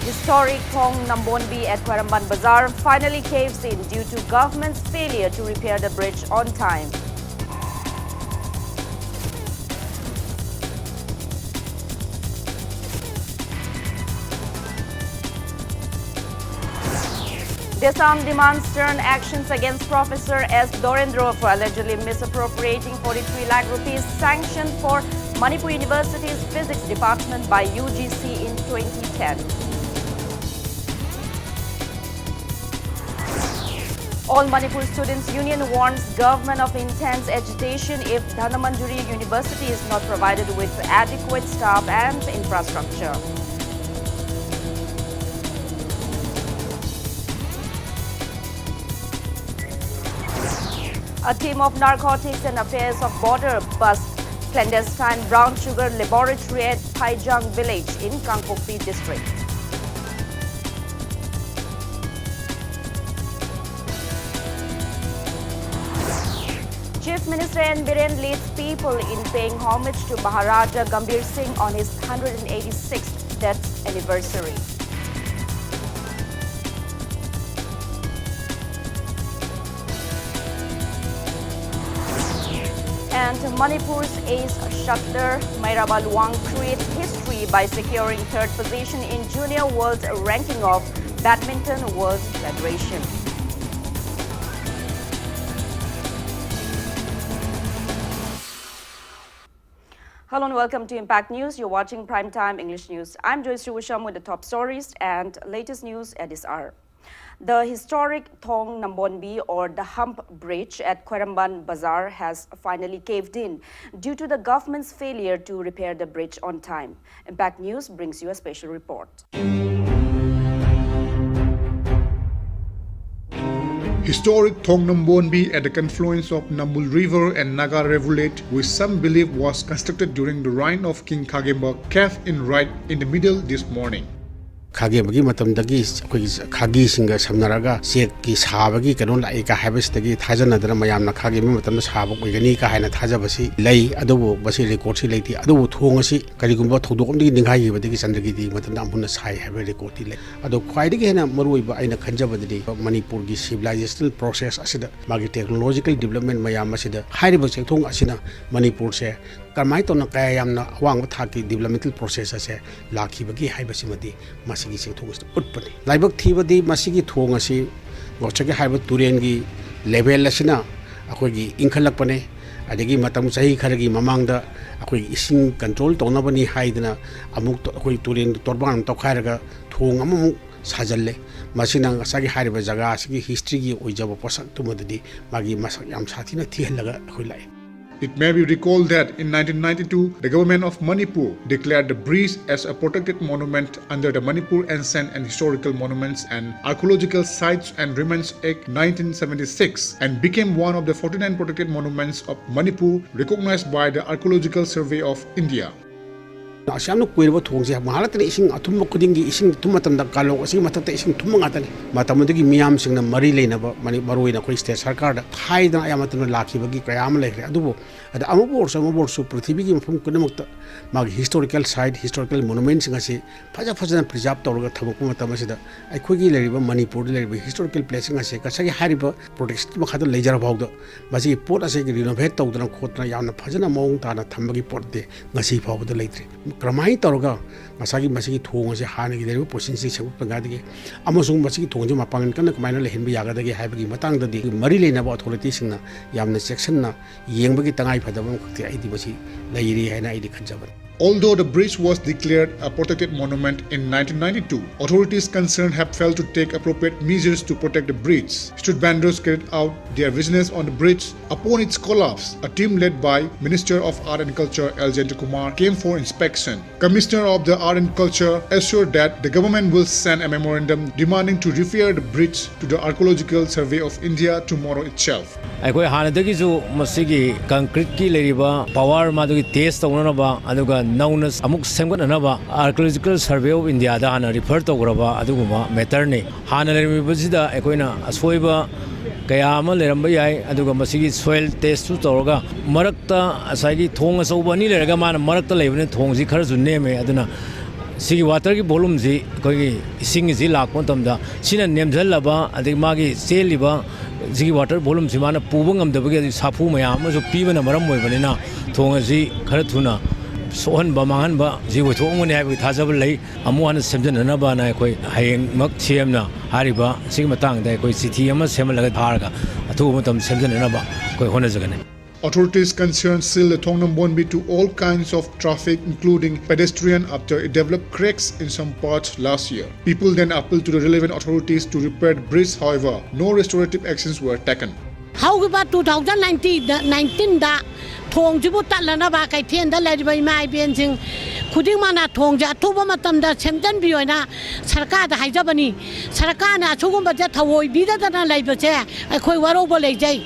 Historic Thong Nambonbi at Kwaramban Bazaar finally caves in due to government's failure to repair the bridge on time. Desam demands stern actions against Professor S. Dorendro for allegedly misappropriating 43 lakh rupees sanctioned for Manipur University's Physics Department by UGC in 2010. All Manipur Students' Union warns government of intense agitation if Dhanamanjuri University is not provided with adequate staff and infrastructure. A team of narcotics and affairs of border bust clandestine brown sugar laboratory at Paijang village in Kangpokpi district. Chief Minister N. Biren leads people in paying homage to Maharaja Gambhir Singh on his 186th death anniversary. And Manipur's ace shutler Mairaba Luang creates history by securing third position in Junior World Ranking of Badminton World Federation. Hello and welcome to Impact News. You're watching Primetime English News. I'm Joyce Rusham with the top stories and latest news at this hour. The historic Thong Nambonbi or the Hump Bridge at Kwaramban Bazaar has finally caved in due to the government's failure to repair the bridge on time. Impact News brings you a special report. Historic Thong Nambonbi at the confluence of Nambul River and Naga Rivulet, which some believe was constructed during the reign of King Khagemba, caved in right in the middle this morning. Khagebagi matamdagi khagi singa samnaraga sek ki sabagi kanon lai ka habestagi thajanadana mayamna khagemi matamda sabak oigani ka haina thajabasi lei adubu basi record si leiti adubu thongasi karigumba thodokmdi ninghai badagi chandagi matamda ampuna sai habe record ti le adu khwaidagi hena maruiba aina khanjabadi Manipur gi civilizational process asida magi technological development mayam asida hairiba chekthong asina Manipur se kamai tona kaya yamna awang thaki developmental process ase lakhibagi haibasimadi masigi chekthong utpani laibak thibadi masigi thong asi gochage haiba turengi level asina akogi inkhalakpane adegi matam sahi kharagi mamangda akogi ising control tonabani haidana amuk akoi turen torban tokhairaga thong amuk sajalle masina asagi hariba jaga asigi history gi oijaba posak tumadadi magi masak yam sathina thihalaga akoi lai. It may be recalled that in 1992, the government of Manipur declared the bridge as a protected monument under the Manipur Ancient and Historical Monuments and Archaeological Sites and Remains Act 1976 and became one of the 49 protected monuments of Manipur recognized by the Archaeological Survey of India. Asyamno kuirbo thongse mahalatani ising athumba kudingi ising thumatamda kalong asing matakta ising thumangatani matamudagi miyam singna mari leinaba mani maruina koi state sarkar da thaidana ayamatna lakhibagi kayam lekhre adubo ada amuborsu prithvi gi mafum kunamakta mag historical site historical monuments ngasi faja preserve tawraga thamukuma tamasida aikhogi leriba Manipur leriba historical place ngasi kasagi hariba protection makhada lejar bawda masi pot ase gi renovate tawdana khotna yamna fajana maung tana thambagi porte ngasi bawda leitre Kramai Toroga, Masagi Masiki Tongs, Hanagi, the position Pagadi, Amazon Masiki Tongs, Mapan, Kanakmana, Henry Yagadi, Having Matang, the Marilena authorities, Yamna section, Yangbagi Tangai Padam, the Idibasi, Lady and Idi Kanjavan. Although the bridge was declared a protected monument in 1992, authorities concerned have failed to take appropriate measures to protect the bridge. Street vendors carried out their business on the bridge. Upon its collapse, a team led by Minister of Art and Culture L. Kumar came for inspection. Commissioner of the Art and Culture assured that the government will send a memorandum demanding to repair the bridge to the Archaeological Survey of India tomorrow itself. Aikoi hanadagisu masigi concrete ki leriba power madugi test tawnaba aduga Knowness amuk semganaba Archaeological Survey of India da hana refer tograba aduguma matter ni hana leribasida ekoina asoiba kaya ama leramba yai aduga masigi soil test tu tawraga marakta asagi thong asauba ni lerga mana marakta lebne thongji khara junne me aduna ꯁꯤꯒꯤ ꯋꯥꯇꯔꯒꯤ ꯚꯣꯂꯨꯝꯁꯤ ꯑꯩꯈꯣꯏꯒꯤ ꯏꯁꯤꯡꯁꯤ ꯂꯥꯛꯄ ꯃꯇꯝꯗ ꯁꯤꯅ ꯅꯦꯝꯖꯜꯂꯕ ꯑꯗꯒꯤ ꯃꯥꯒꯤ ꯆꯦꯜꯂꯤꯕ ꯁꯤꯒꯤ ꯋꯥꯇꯔ ꯚꯣꯂꯨꯝꯁꯤ ꯃꯥꯅ ꯄꯨꯕ ꯉꯝꯗꯕꯒꯤ ꯁꯥꯐꯨ ꯃꯌꯥꯝ ꯑꯃꯁꯨ ꯄꯤꯕꯅ ꯃꯔꯝ ꯑꯣꯏꯕꯅꯤꯅ ꯊꯣꯡ ꯑꯁꯤ ꯈꯔ ꯊꯨꯅ ꯁꯣꯛꯍꯟꯕ ꯃꯥꯡꯍꯟꯕ ꯁꯤ ꯑꯣꯏꯊꯣꯛꯑꯝꯒꯅꯤ ꯍꯥꯏꯕꯒꯤ ꯊꯥꯖꯕ ꯂꯩ ꯑꯃꯨꯛ ꯍꯟꯅ ꯁꯦꯝꯖꯤꯟꯅꯅꯕꯅ ꯑꯩꯈꯣꯏ ꯍꯌꯦꯡꯃꯛ ꯁꯤꯑꯦꯝꯅ ꯍꯥꯏꯔꯤꯕ ꯁꯤꯒꯤ ꯃꯇꯥꯡꯗ ꯑꯩꯈꯣꯏ ꯆꯤꯊꯤ ꯑꯃ ꯁꯦꯝꯍꯜꯂꯒ ꯊꯥꯔꯒ ꯑꯊꯨꯕ ꯃꯇꯝ ꯁꯦꯝꯖꯤꯟꯅꯅꯕ ꯑꯩꯈꯣই ꯍꯣꯠꯅꯖꯒꯅꯤ. Authorities concerned seal the Thong Nambonbi to all kinds of traffic, including pedestrian, after it developed cracks in some parts last year. People then appealed to the relevant authorities to repair the bridge. However, no restorative actions were taken. However, 2019 da thong jibu talanaba kai thien da laibai mai biensing khuding mana thong ja thuba matam da semjan biyoina sarkar da haijabani sarkar na chugum ba ja thawoi bi da na laiba che akhoi waro bo leijai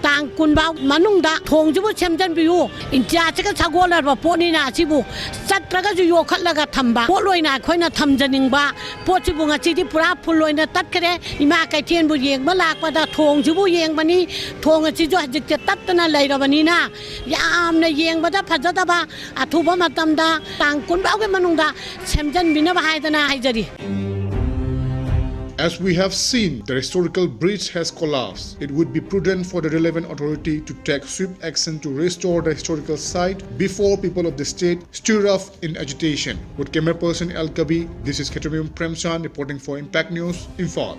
tang kunba manung da thong jibu semjan biyu india chaka chagola ba poni na chibu chatraga ju yo khatlaga thamba poloina khoina thamjaning ba pochibu nga chi di pura phuloina tat kare ima kai thien bu yeng ba lak ba da thong jibu yeng bani thong chi jo hajik che tat na lairabani na yamna yeng ba da phajada ba athuba matam da tang kunba ge manung da semjan bina ba haidana haijari. As we have seen, the historical bridge has collapsed. It would be prudent for the relevant authority to take swift action to restore the historical site before people of the state stir up in agitation. With camera person El Kabi, this is Ketumium Premchan reporting for Impact News, Imphal.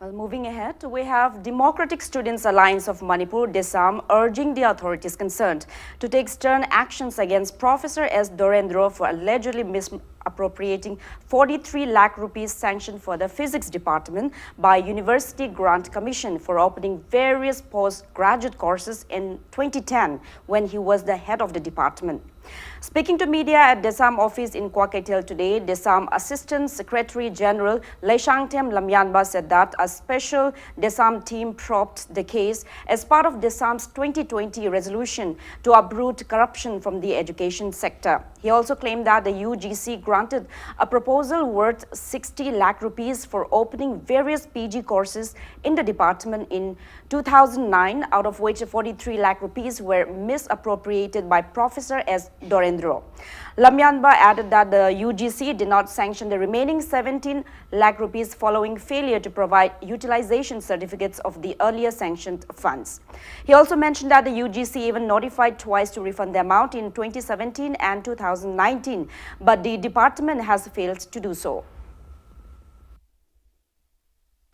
Well, moving ahead, we have Democratic Students Alliance of Manipur, DESAM, urging the authorities concerned to take stern actions against Professor S. Dorendro for allegedly misappropriating 43 lakh rupees sanctioned for the Physics Department by University Grant Commission for opening various postgraduate courses in 2010 when he was the head of the department. Speaking to media at DESAM office in Kwaketel today, DESAM Assistant Secretary General Leishangtem Lamyanba said that a special DESAM team probed the case as part of DESAM's 2020 resolution to uproot corruption from the education sector. He also claimed that the UGC granted a proposal worth 60 lakh rupees for opening various PG courses in the department in 2009, out of which 43 lakh rupees were misappropriated by Professor S. Dorendro. Lamyanba added that the UGC did not sanction the remaining 17 lakh rupees following failure to provide utilization certificates of the earlier sanctioned funds. He also mentioned that the UGC even notified twice to refund the amount in 2017 and 2019, but the department has failed to do so.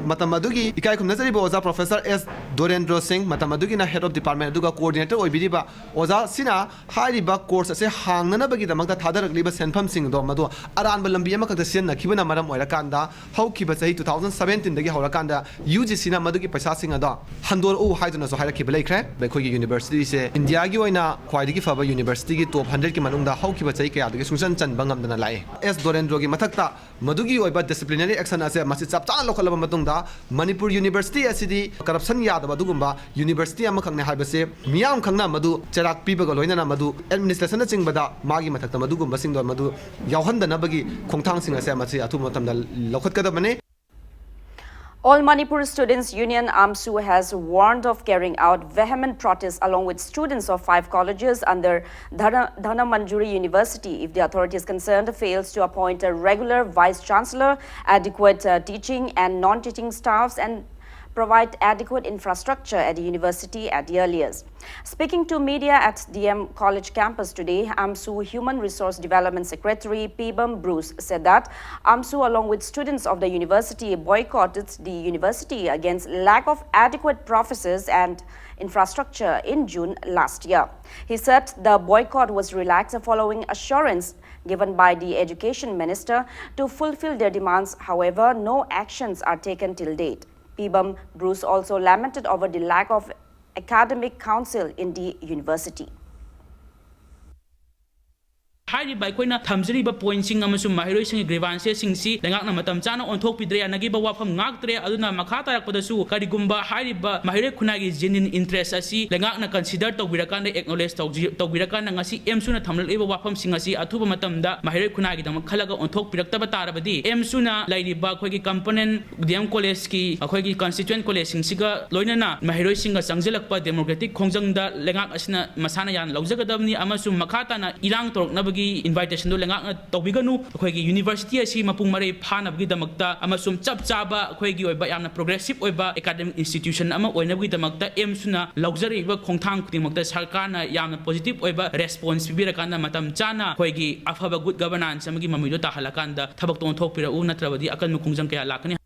Matamadugi, Ikai Kumnazari Oza Professor S. Dorendro Singh, Matamadugina head of department, Duga coordinator, Obidiba, Oza Sina, Hariba course, say Hangana Bagida Magda Tada Libas and Pumsing Domado, Aran Balambiama the Siena, Kibana Madam Orakanda, how Kibasai 2017, the Horakanda, UGC Maduki Passing Ada, Handor O Hydronas Hara Kibalekre, Bekogi University, say Indiagio in a Quaidi Faba University, top 100 Kimanunda, how Kibasaka, the Susan and Bangam Danalai. S. Dorendrogi Matata, Madugi, about disciplinary action as a Masitsapta local Matunda. Manipur University asidi corruption yadaba dugumba university amakhangne haibase miyam khangna madu charak pibaga loinana madu administration chingbada magi mathakta madugumba singdo madu yauhandana bagi khongthang sing ase amasi athu matamda lokhatkadabane. All Manipur Students Union AMSU has warned of carrying out vehement protests along with students of 5 colleges under Dhana Manjuri University if the authorities concerned fails to appoint a regular vice-chancellor, adequate teaching and non-teaching staffs and provide adequate infrastructure at the university at the earliest. Speaking to media at DM College campus today, AMSU Human Resource Development Secretary Pibam Bruce said that AMSU along with students of the university boycotted the university against lack of adequate professors and infrastructure in June last year. He said the boycott was relaxed following assurance given by the education minister to fulfill their demands. However, no actions are taken till date. Pibam Bruce also lamented over the lack of academic council in the university. Hariba aikoina thamjriba pointsing amasum mahiroising grievances singsi lengakna matam chana onthokpidre anagiba wafam ngaktre aduna makha tarakpadasu karigumba hariba mahire khunagi genuine interest asi lengakna consider tawbirakanda acknowledge tawbirakanda ngasi emsu na thamlaiba wafam singasi athuba matamda mahire khunagi dam khalaga onthokpiraktaba tarabadi emsu na lairiba khoigi component DM college ki khoigi constituent college singsiga loinana mahiroisinga changjelakpa democratic khongjangda lengak asina masana yan lawjagadabni amasum makha tana irang toroknabagi ꯃꯗꯨꯒꯤ invitation do lengak tobiganu akhoi university asi mapung mare phanabgi damakta amasum chap chaba akhoi gi oiba yamna progressive oiba academic institution ama oinabgi damakta aim suna luxury ba khongthang khudingmakta sarkarna yamna positive oiba response bibirakana matam chana akhoi gi afaba good governance amagi mamido tahalakanda thabak ton thokpira u natrabadi akal mukungjang kaya lakani.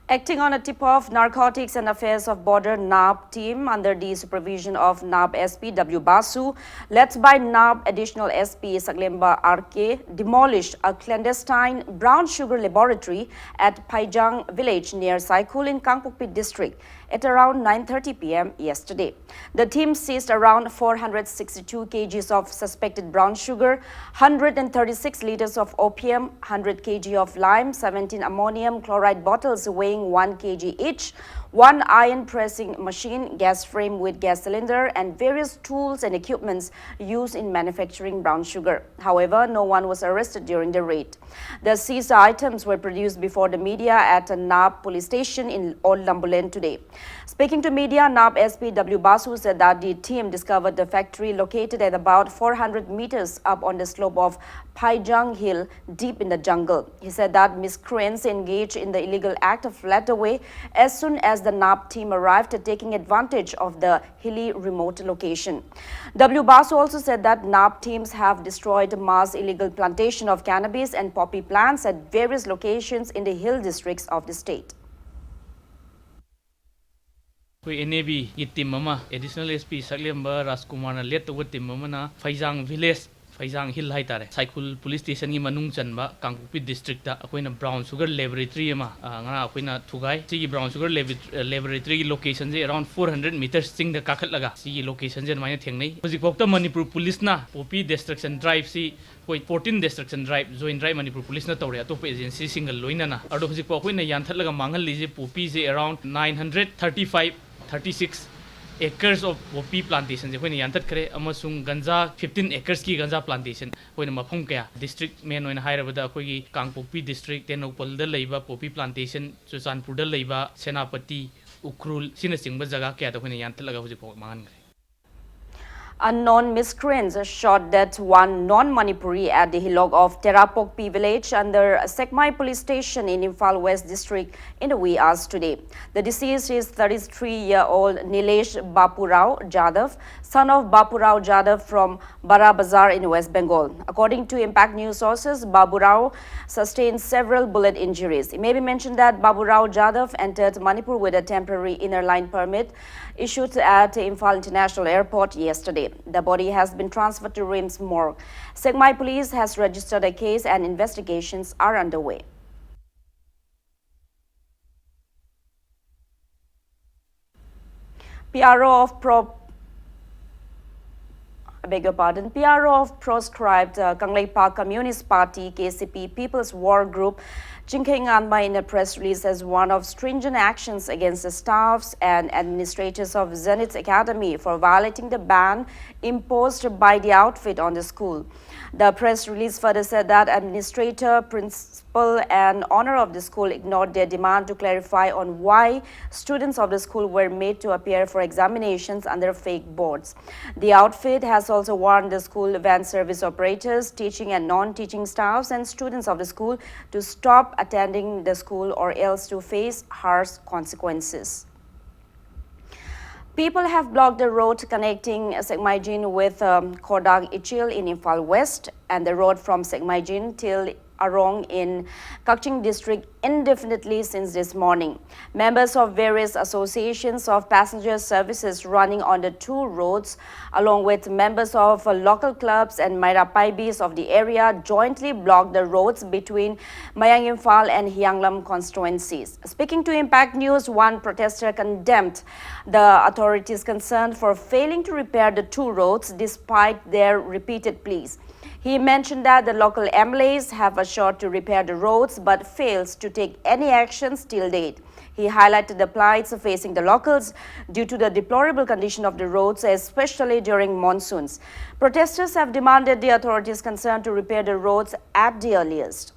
Acting on a tip-off, Narcotics and Affairs of Border NAB team under the supervision of NAB SP W. Basu, led by NAB Additional SP Saglemba RK, demolished a clandestine brown sugar laboratory at Paijang village near Saikul in Kangpokpi district at around 9:30 p.m. yesterday. The team seized around 462 kgs of suspected brown sugar, 136 liters of opium, 100 kg of lime, 17 ammonium chloride bottles weighing 1 kg each, one iron pressing machine, gas frame with gas cylinder, and various tools and equipments used in manufacturing brown sugar. However, no one was arrested during the raid. The seized items were produced before the media at a NAB police station in Old Lambulen today. Speaking to media, NAB SP W. Basu said that the team discovered the factory located at about 400 meters up on the slope of Paijang Hill, deep in the jungle. He said that miscreants engaged in the illegal act fled away as soon as the NAB team arrived, taking advantage of the hilly remote location. W. Basu also said that NAB teams have destroyed mass illegal plantation of cannabis and poppy plants at various locations in the hill districts of the state. NAB team mama additional SP Saglemba Raskumar led to team mama Faizang village Faizang Hill haitare Saikul police station gi manung chanba Kangpokpi district da akoina brown sugar laboratory ama ngana akoina thugai sigi brown sugar laboratory gi location je around 400 meters sing da kakhat laga sigi location je maina thengnai hojik pokta Manipur police na poppy destruction drive si koi 14 destruction drive joint drive Manipur police na tawre atop agency single loina na ado hojik po akoina yanthat laga mangal lije poppy je around 36 acres of poppy plantation je koina yantat kare amasung ganja 15 acres ki ganja plantation koina mafum kaya district main oina hairabada koi gi Kangpokpi district tenopal da leiba poppy plantation Chuchanpur da leiba Senapati Ukrul sina singba jaga kaya da koina yantat laga hoji mangan kare. Unknown miscreants shot dead one non-Manipuri at the hillock of Terapokpi village under Sekmai police station in Imphal West district in the wee hours today. The deceased is 33-year-old Nilesh Bapurao Jadhav, son of Bapurao Jadhav from Bara Bazar in West Bengal. According to Impact News sources, Baburao sustained several bullet injuries. It may be mentioned that Baburao Jadhav entered Manipur with a temporary inner line permit issued at Imphal International Airport yesterday. The body has been transferred to RIMS morgue. Sekmai police has registered a case and investigations are underway. PRO of proscribed Kanglei Park Communist Party KCP People's War Group Chingkheng Anmai in a press release as one of stringent actions against the staffs and administrators of Zenith Academy for violating the ban imposed by the outfit on the school. The press release further said that administrator, principal and owner of the school ignored their demand to clarify on why students of the school were made to appear for examinations under fake boards. The outfit has also warned the school van service operators, teaching and non-teaching staffs and students of the school to stop attending the school or else to face harsh consequences. People have blocked the road connecting Sekmaijin with Kodang Ichil in Imphal West and the road from Sekmaijin till Arong in Kakching district indefinitely since this morning. Members of various associations of passenger services running on the two roads, along with members of local clubs and Mairapaibis of the area, jointly blocked the roads between Mayang Imphal and Hianglam constituencies. Speaking to Impact News, one protester condemned the authorities concerned for failing to repair the two roads despite their repeated pleas. He mentioned that the local MLAs have assured to repair the roads but fails to take any actions till date. He highlighted the plights facing the locals due to the deplorable condition of the roads, especially during monsoons. Protesters have demanded the authorities concerned to repair the roads at the earliest.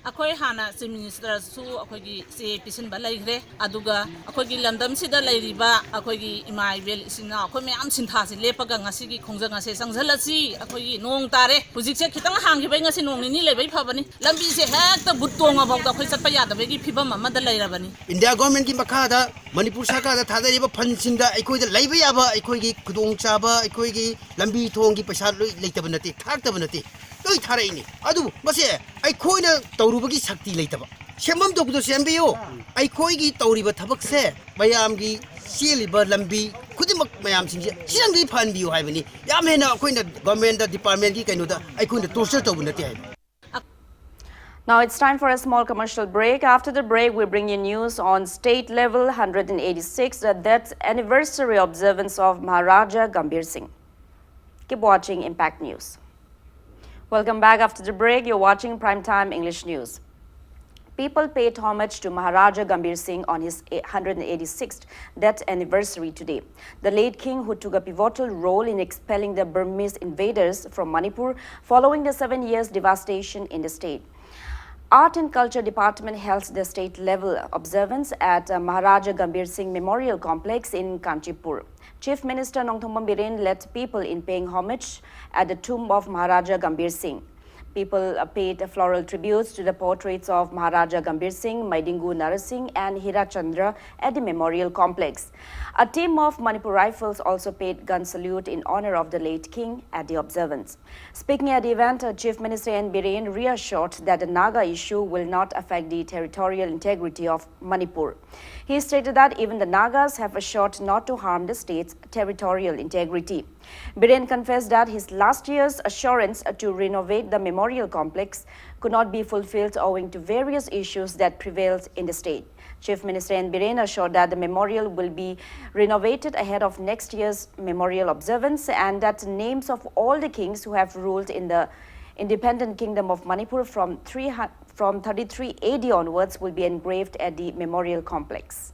अखोई हाना chief minister सु अखोगी से पिसन बा लैग्रे अदुगा अखोगी लमदम सिदा लैरिबा अखोगी इमा इबेल इसिना अखोई ma'am सिन्था से लेपगा ngasi खोंजंग से संझलसी अखोगी नोंग तारे हुजिक से खितंग हांगिबै ngasi नोंग नि लेबै फबनी लंबी से हेक्ट बुत्तोंग अबौदा अखोई चटपा यादबेगी फिबम अमदा लैरबनी इंडिया गवर्नमेंट की मखादा मणिपुर सरकार दा थादरिबा फंसिंग दा अखोई दा लैबै याबा अखोई की खुदोंग चाबा अखोई की लंबी थोंग की पैसा लेतब नते थाक्तब नते लोई थारैनी अदु मसे अखोइना तौरुबगी शक्ति लेतब सेमम दोगदो सेमबियो अखोइगी तौरिबा थबक से मयामगी सेलिबा लंबी खुदिमक मयाम सिंजे सिरंगी फानबियो हाइबनी याम हेना अखोइना गवर्नमेंट दा डिपार्टमेंट की कैनोदा अखोइना टोर्चर तब नते HYBE Now it's time for a small commercial break. After the break, we bring you news on state level 186, the death anniversary observance of Maharaja Gambhir Singh. Keep watching Impact News. Welcome back after the break. You're watching Primetime English News. People paid homage to Maharaja Gambhir Singh on his 186th death anniversary today. The late king, who took a pivotal role in expelling the Burmese invaders from Manipur following the 7 years devastation in the state. Art and Culture Department held the state-level observance at Maharaja Gambhir Singh Memorial Complex in Kanchipur. Chief Minister Nongthombam Biren led people in paying homage at the tomb of Maharaja Gambhir Singh. People paid floral tributes to the portraits of Maharaja Gambhir Singh, Maidingu Narasingh and Hira Chandra at the memorial complex. A team of Manipur Rifles also paid gun salute in honor of the late king at the observance. Speaking at the event, Chief Minister N. Biren reassured that the Naga issue will not affect the territorial integrity of Manipur. He stated that even the Nagas have assured not to harm the state's territorial integrity. Biren confessed that his last year's assurance to renovate the memorial complex could not be fulfilled owing to various issues that prevailed in the state. Chief Minister N. Biren assured that the memorial will be renovated ahead of next year's memorial observance and that names of all the kings who have ruled in the independent kingdom of Manipur from 33 AD onwards will be engraved at the memorial complex.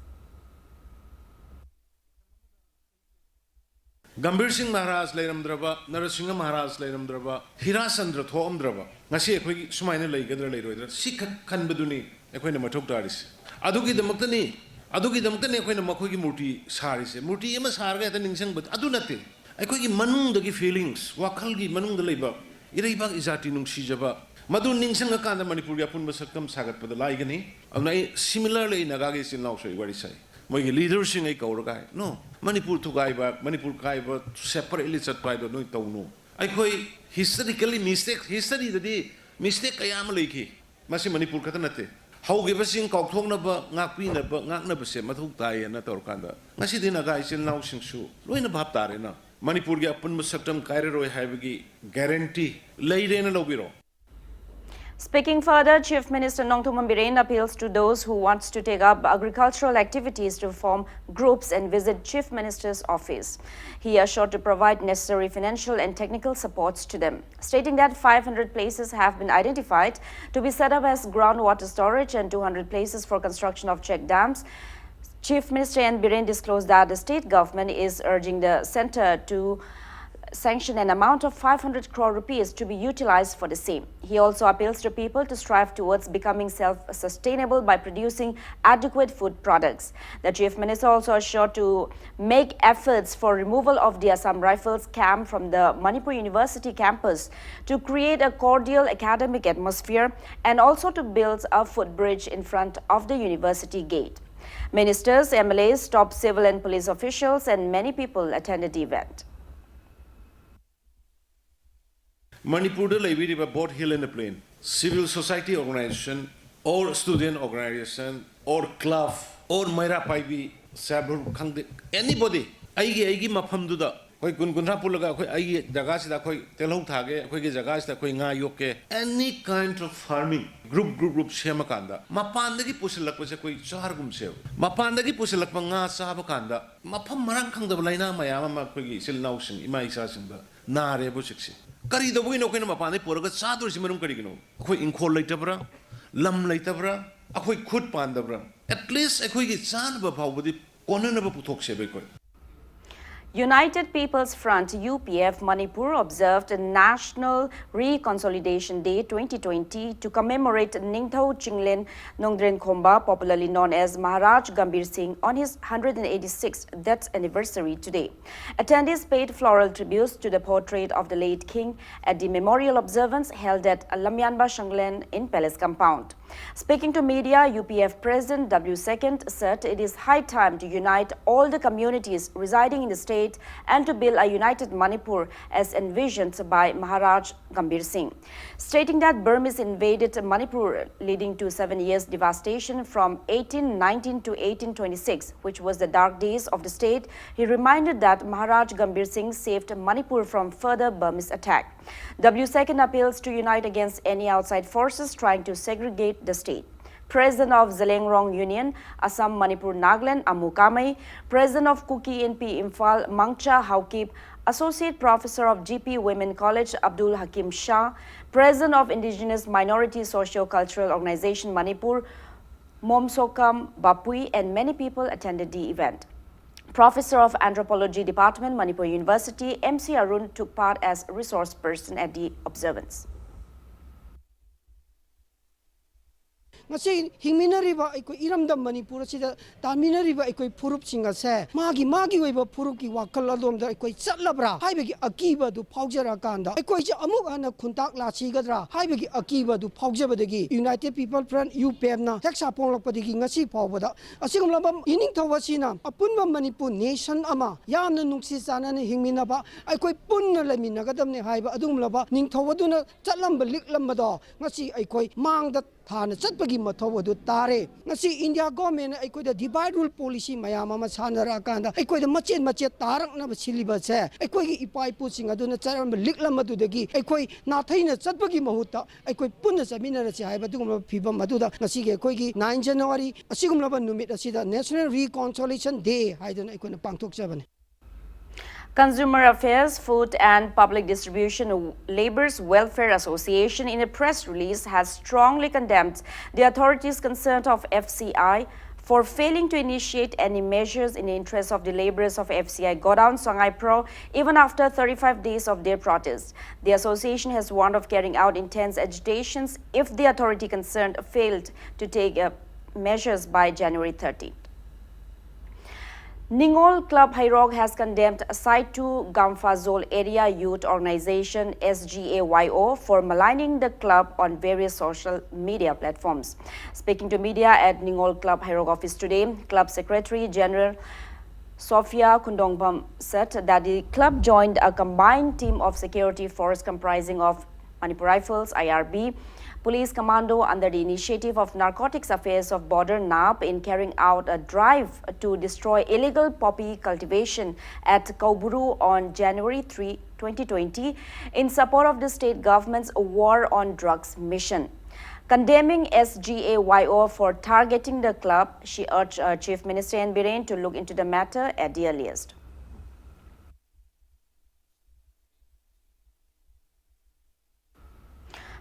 Gambhir Singh Maharaj Lairamdraba, Narasingha Maharaj Lairamdraba, Hira Chandra Thomdraba, Nasi Equi Sumaina Lagadra Laidra, Sik Kanbaduni, Equina Matok Daris. Aduki the Maktani, Aduki the Maktani, Equina Makoki Murti Saris, Murti Emas Harga and Ningsang, but Adunati. Equiki Manung the feelings, Wakalgi Manung the labor, Iriba Izatinum Shijaba, Madu Ningsang Akanda Manipuria Pumbasakam Sagat for the Ligani, and similarly Nagagis in Laosai, where is I. My leaders in a Kauragai. No, Manipur to Gaiba, Manipur Kaiba, separately set by the no Tauno. I call historically mistake, history the day, mistake I am laki, Masi Manipur Katanate. How give us in Kauktonaba, Nakpina, Naknabase, Matutai and Natorkanda. Masidina guys in Lausing Shoe, Luina Baptarina. Manipur Yapun Musaktam Kairo Havigi, guarantee, laid in a lobiro. Speaking further, Chief Minister Nongthombam Biren appeals to those who want to take up agricultural activities to form groups and visit Chief Minister's office. He assured to provide necessary financial and technical supports to them, stating that 500 places have been identified to be set up as groundwater storage and 200 places for construction of check dams. Chief Minister N. Biren disclosed that the state government is urging the centre to sanction an amount of 500 crore rupees to be utilized for the same. He also appeals to people to strive towards becoming self-sustainable by producing adequate food products. The Chief Minister also assured to make efforts for removal of the Assam Rifles camp from the Manipur University campus to create a cordial academic atmosphere and also to build a footbridge in front of the university gate. Ministers, MLAs, top civil and police officials and many people attended the event. Manipur Library both hill and the plain. Civil society organization, or student organization, or club, or Myra Paibi, Sabur Kang, anybody. Aigi Mapamduda, Koi Gungunapulaga, Ai Dagasida, Koi Telho Tage, Koi Jagasta, Koi Nga Yoke, any kind of farming, group Shemakanda. Mapandagi Pusilak was a Koi Chargum Sev. Mapandagi Pusilakanga Sabakanda, Mapam Marankang the Balina, Mayama Kogi, Silnausen, Imaisasimba, Nare Busiksi. Kari the window can upon Purga Sadu Simarum Karigino. Quick in call later, Lam later, a quick could pandabra. At least a quick son of a power with the Conan of a Putok Sebeko. United People's Front UPF Manipur observed National Reconsolidation Day 2020 to commemorate Ningthau Chinglin Nongdren Khomba, popularly known as Maharaj Gambir Singh, on his 186th death anniversary today. Attendees paid floral tributes to the portrait of the late king at the memorial observance held at Lamyanba Shanglen in Palace Compound. Speaking to media, UPF President W. Second said it is high time to unite all the communities residing in the state and to build a united Manipur as envisioned by Maharaj Gambir Singh. Stating that Burmese invaded Manipur, leading to 7 years devastation from 1819 to 1826, which was the dark days of the state, he reminded that Maharaj Gambir Singh saved Manipur from further Burmese attack. W. Second appeals to unite against any outside forces trying to segregate the state. President of Zelengrong Union, Assam Manipur Nagaland, Amukamai, President of Kuki NP Imphal, Mangcha Haukip, Associate Professor of GP Women College, Abdul Hakim Shah, President of Indigenous Minority Socio-Cultural Organization Manipur, Momsokam Bapui, and many people attended the event. Professor of Anthropology Department, Manipur University, MC Arun took part as resource person at the observance. ngasi hingminariba ikoi iramdam manipur sida taminariba ikoi phurup singa se magi oiba phurup ki wakal adom da ikoi chatlabra haibegi akiba du phaujara kanda ikoi je amuk ana khuntak la sigadra haibegi akiba du phaujabadagi United People Front UPF na heksa ponglakpadagi ngasi phawbada asigumlaba ining thawasina apunba manipur nation ama yamna nungsi sanana hingminaba ikoi punna laminagadamne haiba adumlaba ning thawaduna chatlamba liklambado ngasi ikoi mangda thana chatpagi mathawadu tare ngasi India government aikoida divide rule policy mayam ama sanara kanda aikoida machet tarak na siliba se aikoigi ipai pu sing aduna charam liklamadu dagi aikoi nathaina chatpagi mahuta aikoi punna saminara se haiba dugum phibam maduda ngasi ge aikoigi 9 January asigumlaba numit asida National Reconciliation Day haiduna aikoina pangthok chabane. Consumer Affairs, Food and Public Distribution Labor's Welfare Association in a press release has strongly condemned the authorities concerned of FCI for failing to initiate any measures in the interest of the laborers of FCI Godown Songhai Pro even after 35 days of their protest. The association has warned of carrying out intense agitations if the authority concerned failed to take measures by January 30. Ningol Club Hairog has condemned Site 2 Gamfazol Area Youth Organization SGAYO for maligning the club on various social media platforms. Speaking to media at Ningol Club Hairog office today, Club Secretary General Sophia Kundongbam said that the club joined a combined team of security force comprising of Manipur Rifles, IRB, Police Commando under the initiative of Narcotics Affairs of Border NAP in carrying out a drive to destroy illegal poppy cultivation at Kauburu on January 3, 2020 in support of the state government's war on drugs mission. Condemning SGAYO for targeting the club, she urged Chief Minister N. Biren to look into the matter at the earliest.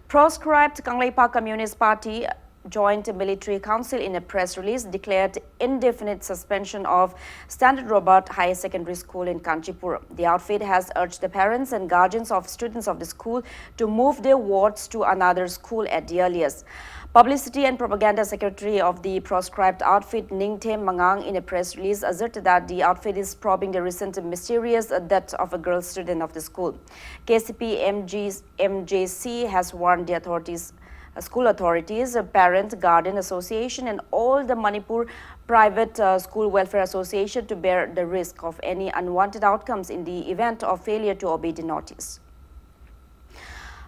Proscribed Kangleipa Communist Party Joint Military Council in a press release declared indefinite suspension of Standard Robert Higher Secondary School in Kanchipur. The outfit has urged the parents and guardians of students of the school to move their wards to another school at the earliest. Publicity and Propaganda Secretary of the proscribed outfit, Ningthem Mangang, in a press release asserted that the outfit is probing the recent mysterious death of a girl student of the school. KCP MJC has warned the authorities, school authorities, parent, guardian association and all the Manipur private school welfare association to bear the risk of any unwanted outcomes in the event of failure to obey the notice.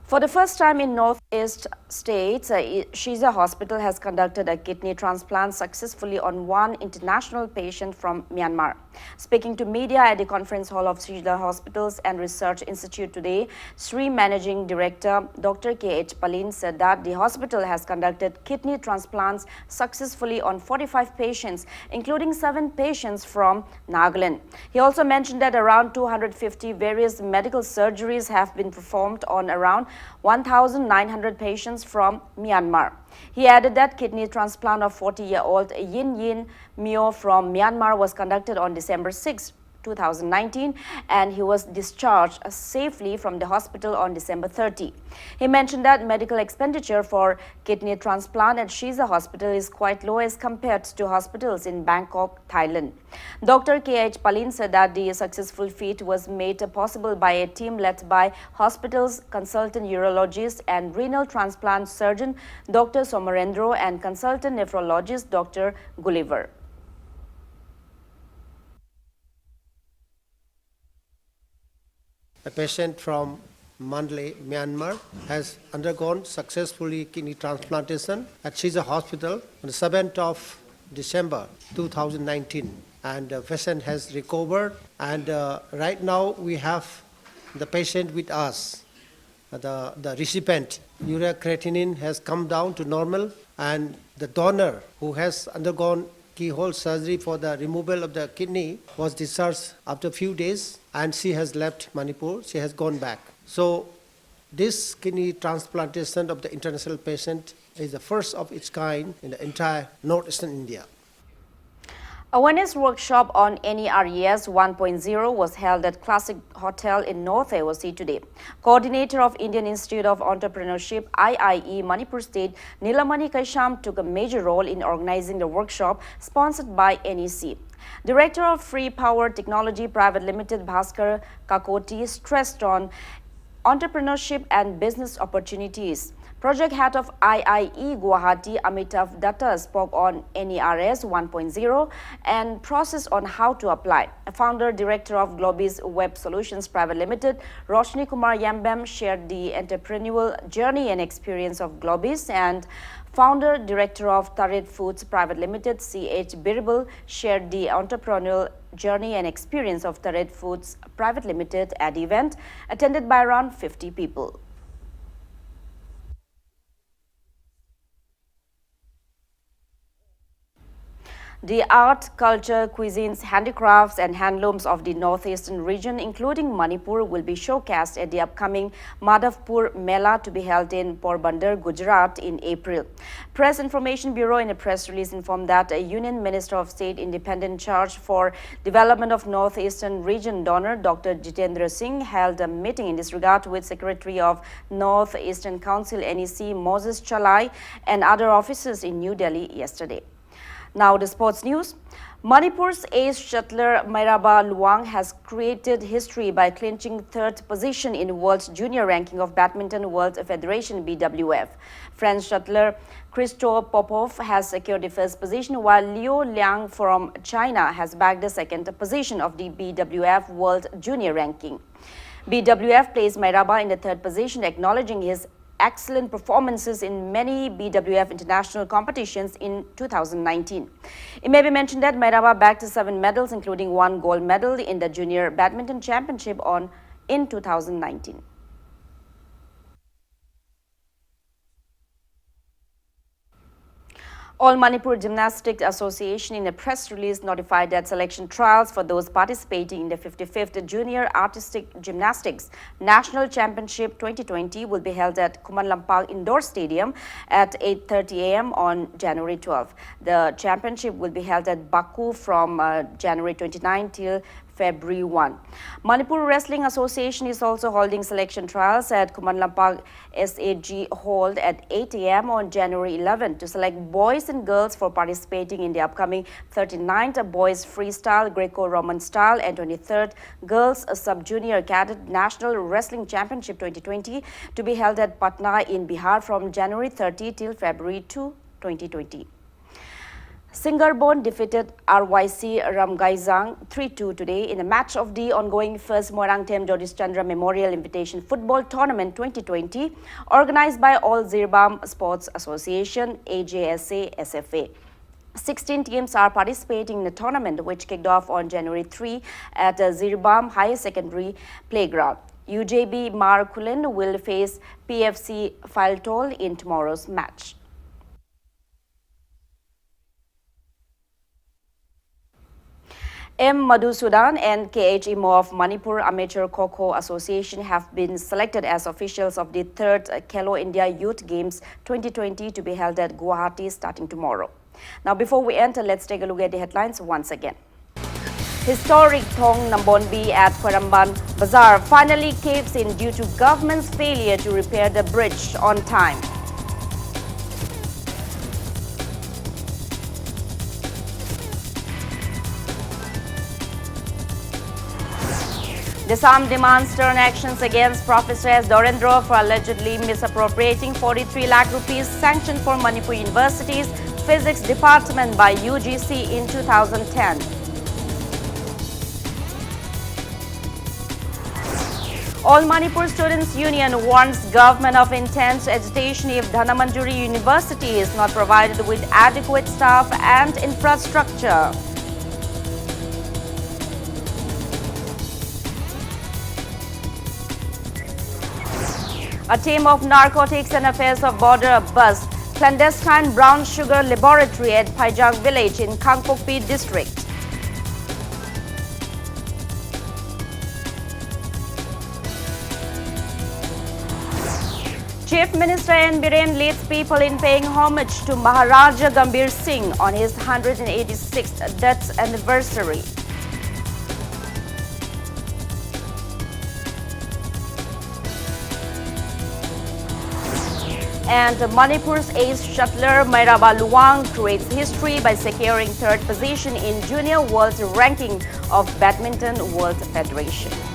For the first time in Northeast states, Shiza Hospital has conducted a kidney transplant successfully on one international patient from Myanmar. Speaking to media at the conference hall of Shiza Hospitals and Research Institute today, Sri Managing Director Dr. K.H. Palin said that the hospital has conducted kidney transplants successfully on 45 patients, including 7 patients from Nagaland. He also mentioned that around 250 various medical surgeries have been performed on around 1,900 patients from Myanmar. He added that kidney transplant of 40-year-old Yin Yin Myo from Myanmar was conducted on December 6. 2019, and he was discharged safely from the hospital on December 30. He mentioned that medical expenditure for kidney transplant at Shiza Hospital is quite low as compared to hospitals in Bangkok, Thailand. Dr. K.H. Palin said that the successful feat was made possible by a team led by hospital's consultant urologist and renal transplant surgeon Dr. Somarendro and consultant nephrologist Dr. Gulliver. A patient from Mandalay, Myanmar, has undergone successfully kidney transplantation at Shiza Hospital on the 7th of December 2019. And the patient has recovered, and right now we have the patient with us. The recipient urea creatinine has come down to normal, and the donor who has undergone keyhole surgery for the removal of the kidney was discharged after a few days, and she has left Manipur. She has gone back. So this kidney transplantation of the international patient is the first of its kind in the entire northeastern India. Awareness workshop on NERES 1.0 was held at Classic Hotel in North AOC today. Coordinator of Indian Institute of Entrepreneurship IIE Manipur State Nilamani Kaisham took a major role in organizing the workshop sponsored by NEC. Director of Free Power Technology Private Limited Bhaskar Kakoti stressed on entrepreneurship and business opportunities. Project head of IIE Guwahati Amitav Datta spoke on NERES 1.0 and process on how to apply. Founder Director of Globis Web Solutions Private Limited Roshni Kumar Yambam shared the entrepreneurial journey and experience of Globis, and Founder Director of Tarit Foods Private Limited CH Birbal shared the entrepreneurial journey and experience of Tarit Foods Private Limited at the event attended by around 50 people. The art, culture, cuisines, handicrafts and handlooms of the northeastern region, including Manipur, will be showcased at the upcoming Madhavpur Mela to be held in Porbandar, Gujarat in April. Press Information Bureau in a press release informed that a Union Minister of State independent charge for development of northeastern region donor Dr. Jitendra Singh held a meeting in this regard with Secretary of Northeastern Council NEC Moses Chalai and other officers in New Delhi yesterday. Now the sports news. Manipur's ace shuttler Mairaba Luang has created history by clinching third position in World Junior Ranking of Badminton World Federation BWF. French shuttler Christophe Popov has secured the first position, while Liu Liang from China has bagged the second position of the BWF World Junior Ranking. BWF placed Mairaba in the third position, acknowledging his excellent performances in many BWF international competitions in 2019. It may be mentioned that Mairaba bagged 7 medals, including 1 gold medal in the Junior Badminton Championship in 2019. All Manipur Gymnastics Association in a press release notified that selection trials for those participating in the 55th Junior Artistic Gymnastics National Championship 2020 will be held at Kumanlampal Indoor Stadium at 8:30 a.m. on January 12. The championship will be held at Baku from January 29 till February 1. Manipur Wrestling Association is also holding selection trials at Kumanlampal SAG Hall at 8 a.m. on January 11 to select boys and girls for participating in the upcoming 39th Boys Freestyle Greco-Roman Style and 23rd Girls Sub-Junior Cadet National Wrestling Championship 2020 to be held at Patna in Bihar from January 30 till February 2, 2020. Singarborn defeated RYC Ramgaizang 3-2 today in a match of the ongoing first Moirangthem Jodish Chandra Memorial Invitation Football Tournament 2020 organized by All Zirbam Sports Association AJSA SFA. 16 teams are participating in the tournament, which kicked off on January 3 at Zirbam Higher Secondary Playground. UJB Markulin will face PFC Filtol in tomorrow's match. M. Madhusudan and KH Imo of Manipur Amateur Kho-Kho Association have been selected as officials of the 3rd Khelo India Youth Games 2020 to be held at Guwahati starting tomorrow. Now, before we enter, let's take a look at the headlines once again. Historic Thong Nambonbi at Kwaramban Bazaar finally caves in due to government's failure to repair the bridge on time. Disarm demands stern actions against Professor S. Dorendra for allegedly misappropriating 43 lakh rupees sanctioned for Manipur University's Physics Department by UGC in 2010. All Manipur Students Union warns government of intense agitation if Dhanamanjuri University is not provided with adequate staff and infrastructure. A team of Narcotics and Affairs of Border bust clandestine brown sugar laboratory at Paijang village in Kangpokpi district. Chief Minister N. Biren leads people in paying homage to Maharaja Gambhir Singh on his 186th death anniversary. And Manipur's ace shuttler Mairaba Luwang creates history by securing third position in Junior World Ranking of Badminton World Federation.